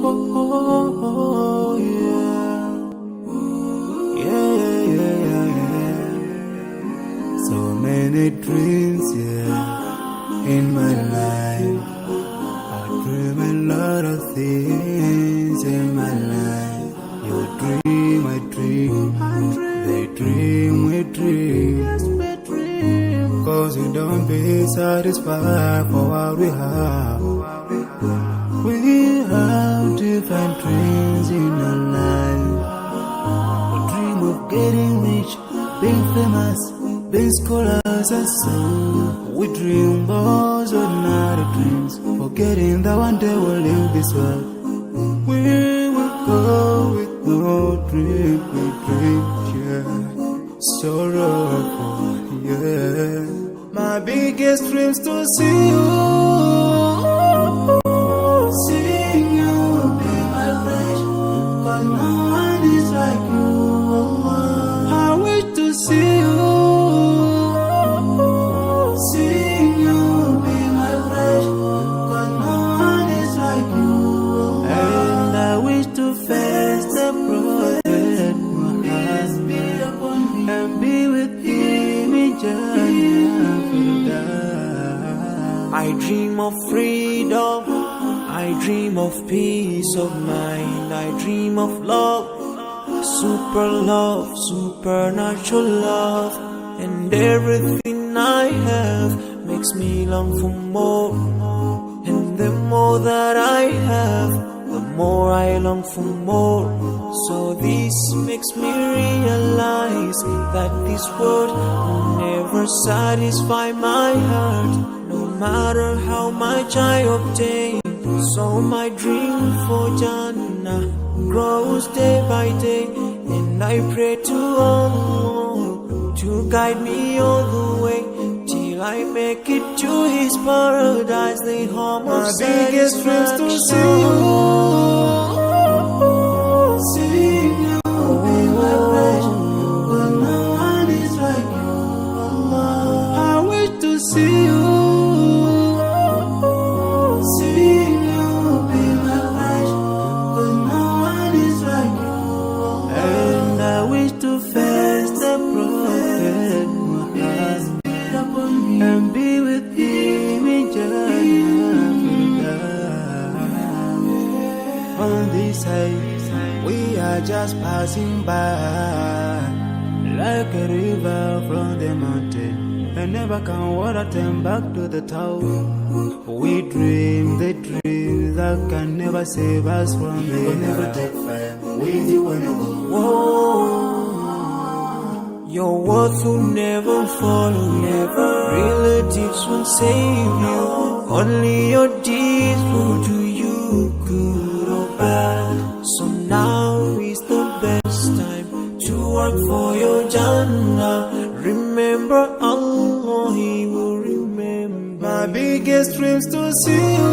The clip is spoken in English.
oh, yeah. Yeah, yeah, yeah, yeah. So many dreams, yeah, in my life. I dream a lot of things in my life. You dream, I dream. They dream, we dream. Cause we don't be satisfied for what we have. We have different dreams in our life. We dream of getting rich, being famous, being scholars and so. We dream those ordinary dreams, forgetting that one day we'll leave this world. We will go with no dream, we dream, yeah. Sorrowful, yeah. My biggest dreams to see you, seeing you be my flesh, but no one is like you. I wish to see you, seeing you be my flesh, but no one is like you. And I wish to face the prophet Muhammad and be with him in Jannah. I dream of freedom, I dream of peace of mind, I dream of love, supernatural love, and everything I have makes me long for more, and the more that I have, the more I long for more. So this makes me realize that this world will never satisfy my heart, no matter how much I obtain. So my dream for Jannah grows day by day, and I pray to Allah to guide me all the way till I make it to His paradise, the home of my biggest dreams to see you, seeing you be my flesh, but no one is like you. I wish to see you, seeing you be my flesh, but no one is like you. And I wish to face the prophet Muhammad and be with him in Jannah. On this side, we are just passing by, like a river from the mountain, and never can water turn back to the town. We dream the dream that can never save us from the We'll never take fire with you when you go. Whoa. Your words will never follow you, relatives won't save you, only your deeds will do you good or bad. So now is the best time to work for your Jannah. Remember Allah, He will remember. My biggest dreams to see you,